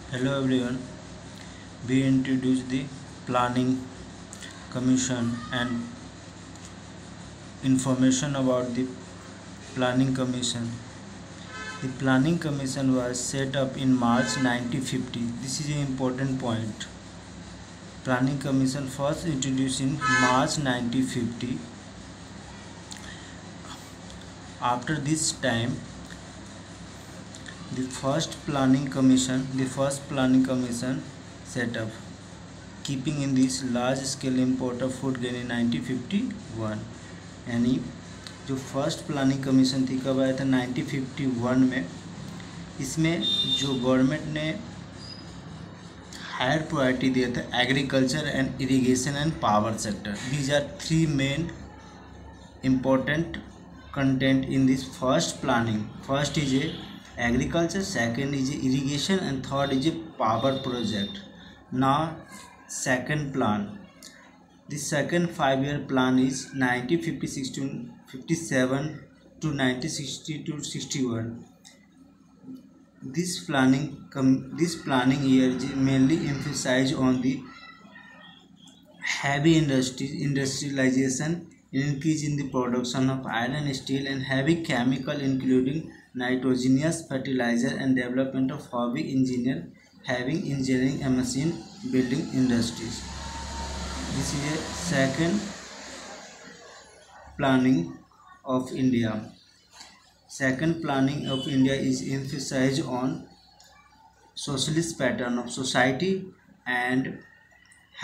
Hello everyone. We introduce the Planning Commission and information about the Planning Commission. The Planning Commission was set up in March 1950. This is an important point. Planning Commission first introduced in March 1950. After this time, the first Planning Commission set up, keeping in this large scale import of food grain in 1951. यानी जो first planning commission थी कब आया था 1951 में। इसमें जो government ने हायर प्रायोरिटी दिया था agriculture and irrigation and power sector. These are three main important content in this first planning. First is a agriculture, second is a irrigation, and third is a power project. Now second plan, the second 5-year plan is 1956 to 57 to 1960 to 61. This planning year is mainly emphasized on the heavy industrialization, increase in the production of iron, steel, and heavy chemical, including nitrogenous fertilizer, and development of heavy engineering and machine building industries. This is a second planning of India. Second planning of India is emphasized on socialist pattern of society and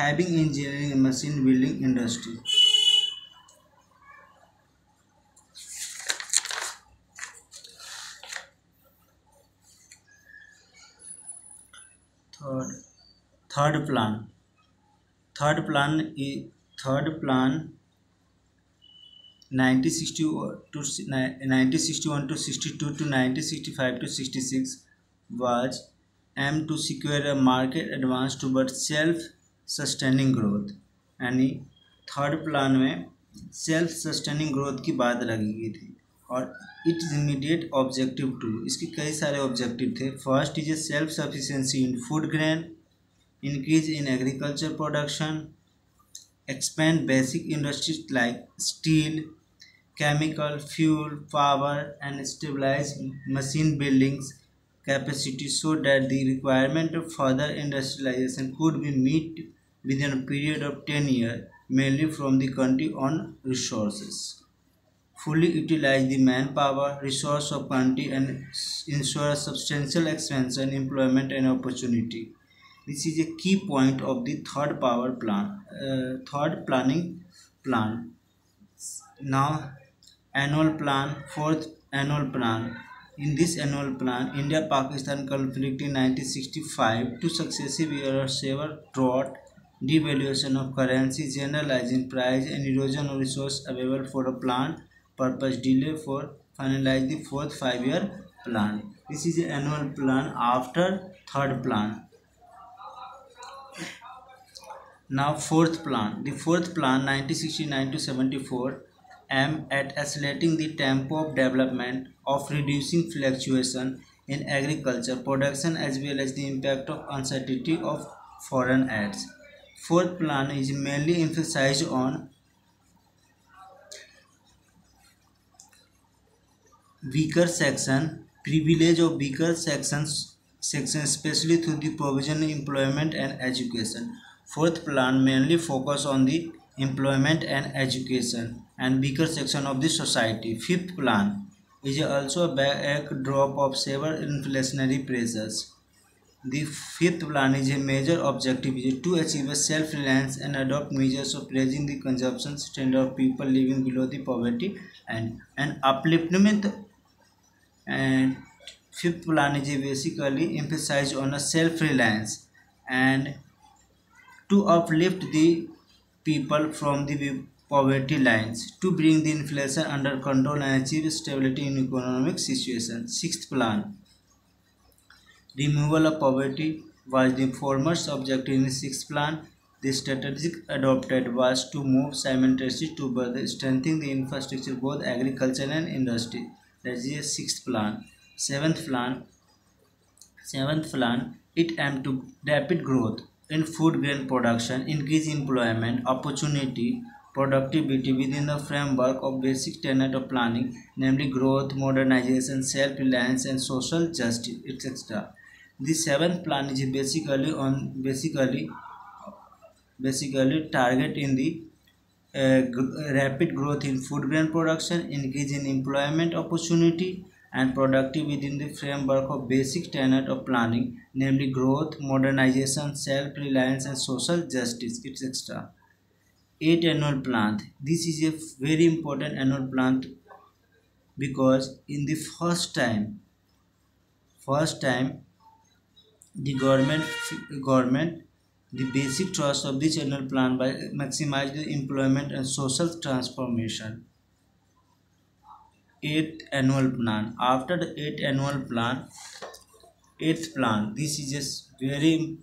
having engineering and machine building industry. Third plan. Third plan 1961 to 62 to 1965 to 66 was aimed to secure a market advance towards self-sustaining growth. यानी third plan में self sustaining growth की बात लगी गई थी और it's immediate objective to, इसके कई सारे ऑब्जेक्टिव थे. First is a self sufficiency in food grain, increase in agriculture production, expand basic industries like steel, chemical, fuel, power, and stabilize machine buildings capacity so that the requirement of further industrialization could be met within a period of 10 years, mainly from the country on resources. Fully utilize the manpower resource of country and ensure substantial expansion, employment, and opportunity. This is a key point of the third planning plan. Now annual plan, fourth annual plan. In this annual plan, India-Pakistan conflict in 1965 to successive years of severe drought, devaluation of currency, generalizing price, and erosion of resource available for a plan purpose delay for finalize the fourth 5-year plan. This is the annual plan after third plan. Now fourth plan. The fourth plan 1969 to 74 aimed at accelerating the tempo of development of reducing fluctuation in agriculture production as well as the impact of uncertainty of foreign aids. Fourth plan is mainly emphasized on weaker section, privilege of weaker sections especially through the provision of employment and education. Fourth plan mainly focus on the employment and education and weaker section of the society. Fifth plan is also a backdrop of severe inflationary pressures. The fifth plan is a major objective is to achieve a self-reliance and adopt measures of raising the consumption standard of people living below the poverty and upliftment. And fifth plan is basically emphasized on a self-reliance and to uplift the people from the poverty lines, to bring the inflation under control and achieve stability in economic situation. Sixth plan, removal of poverty was the foremost objective in the sixth plan. The strategy adopted was to move simultaneously toward strengthening the infrastructure, both agriculture and industry. That is a sixth plan. Seventh plan Seventh plan, it aims to rapid growth in food grain production, increase employment opportunity, productivity within the framework of basic tenet of planning, namely growth, modernization, self-reliance, and social justice, etc. The seventh plan is basically target in the rapid growth in food grain production, increase in employment opportunity, and productivity within the framework of basic tenet of planning, namely growth, modernization, self-reliance, and social justice, etc. Eight annual plan. This is a very important annual plan because in the first time the government the basic thrust of this annual plan by maximize the employment and social transformation. Eighth annual plan. After the eighth plan. This is just very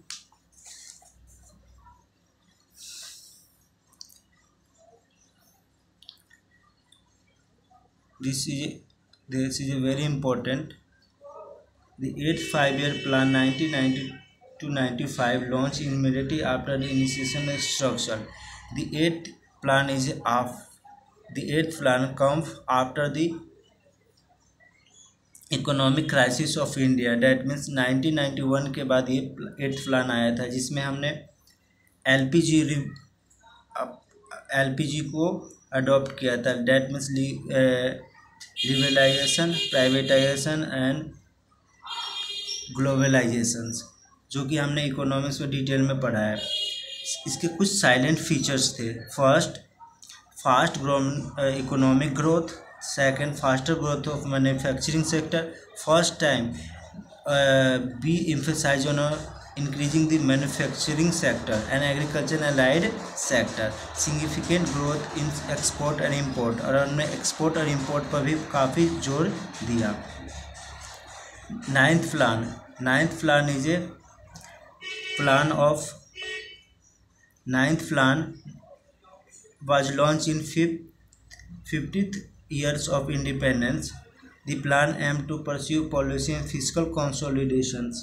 this is a very important. The eighth five-year plan 1990 to 95 launched immediately after the initiation of structure. The eighth plan is of the eighth plan comes after the economic crisis of India, that means 1991 के बाद ये eighth plan आया था जिसमें हमने LPG LPG को adopt किया था, that means liberalisation, privatisation and globalisation, जो कि हमने इकोनॉमिक्स में डिटेल में पढ़ा है। इसके कुछ साइलेंट फीचर्स थे। First, fast economic growth. Second, faster growth of manufacturing sector. First time, we emphasize on increasing the manufacturing sector and agriculture and allied sector. Significant growth in export and import, और हमने export और import पर भी काफ़ी जोर दिया। Ninth plan is a plan of ninth plan was launched in 50th years of independence. The plan aimed to pursue policy and fiscal consolidations.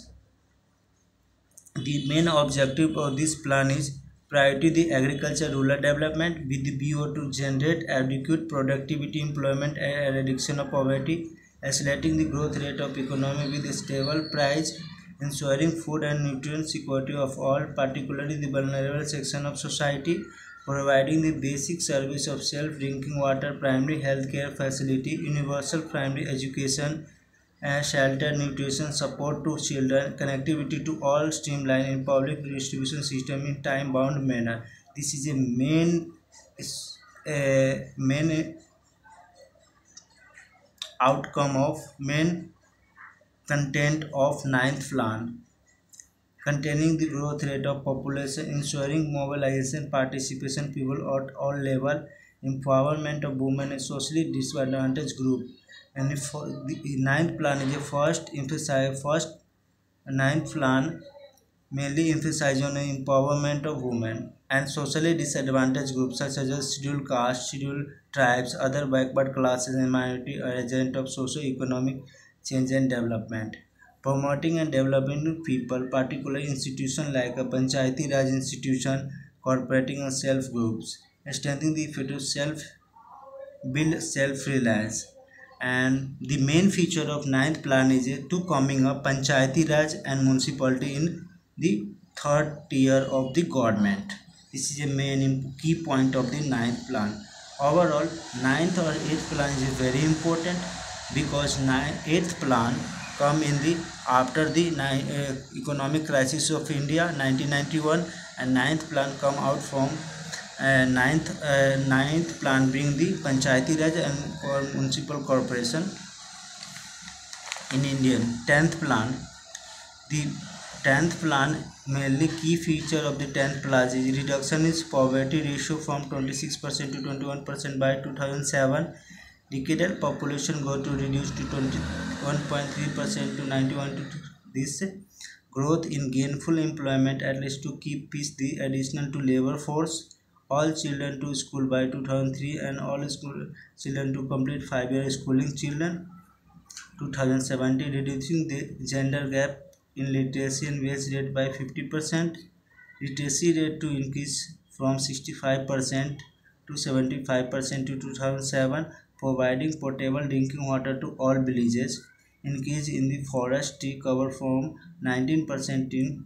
The main objective of this plan is priority the agriculture rural development with the view to generate adequate productivity, employment and reduction of poverty, accelerating the growth rate of economy with a stable price, ensuring food and nutrient security of all, particularly the vulnerable section of society, providing the basic service of self-drinking water, primary health care facility, universal primary education, and shelter, nutrition, support to children, connectivity to all, streamline in public distribution system in time-bound manner. This is a main outcome of main content of ninth plan, containing the growth rate of population, ensuring mobilization, participation, people at all level, empowerment of women and socially disadvantaged group. And the ninth plan is the first ninth plan mainly emphasize on the empowerment of women and socially disadvantaged groups such as scheduled castes, scheduled tribes, other backward classes and minority are agent of socio-economic change and development. Promoting and developing people, particular institutions like a Panchayati Raj institution, cooperating and self groups, strengthening the effort of build self-reliance. And the main feature of ninth plan is to coming up Panchayati Raj and municipality in the third tier of the government. This is a main key point of the ninth plan. Overall, ninth or eighth plan is very important because eighth plan come in the after the economic crisis of India 1991, and ninth plan come out from ninth plan bring the Panchayati Raj and municipal corporation in Indian. The 10th plan mainly key feature of the 10th plan is reduction is poverty ratio from 26% to 21% by 2007. Decadal population go to reduce to 21.3% to 91 to this. Growth in gainful employment at least to keep pace the additional to labor force. All children to school by 2003 and all school children to complete 5-year schooling children. 2017 reducing the gender gap in literacy and wage rate by 50%. Literacy rate to increase from 65% to 75% to 2007, providing potable drinking water to all villages. Increase in the forest tree cover from 19% in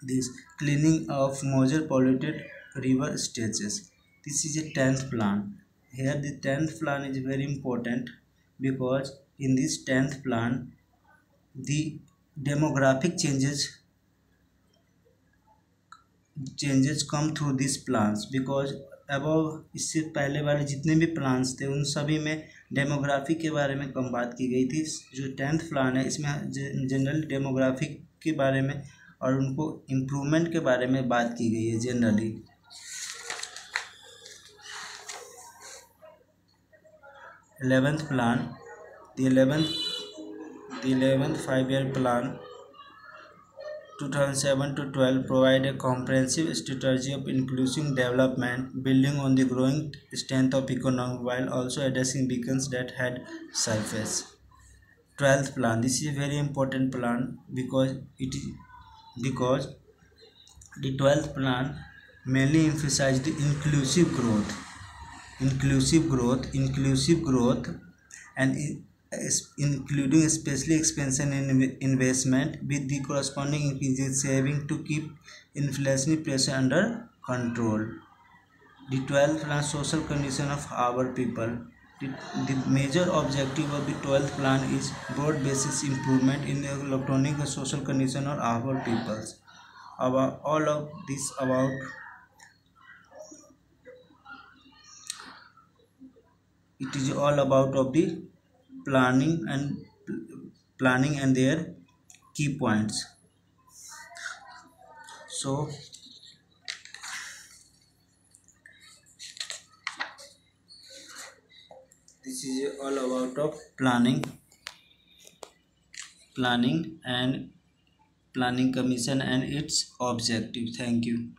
this, cleaning of major polluted river stretches. This is a 10th plan. Here the 10th plan is very important because in this 10th plan the demographic changes come through these plans, because अब इससे पहले वाले जितने भी plans थे उन सभी में डेमोग्राफी के बारे में कम बात की गई थी। जो 10th प्लान है इसमें जनरल डेमोग्राफी के बारे में और उनको इम्प्रूवमेंट के बारे में बात की गई है generally. 11th plan, the 11th 5-year plan 2007 to 12 provide a comprehensive strategy of inclusive development, building on the growing strength of economy while also addressing beacons that had surfaced. 12th plan, this is a very important plan because the 12th plan mainly emphasized the inclusive growth and including especially expansion in investment with the corresponding increase in saving to keep inflationary pressure under control. The 12th plan, social condition of our people. The major objective of the 12th plan is broad basis improvement in the economic and social condition of our peoples. About all of this about it is all about of the planning and their key points. So this is all about of planning and planning commission and its objective. Thank you.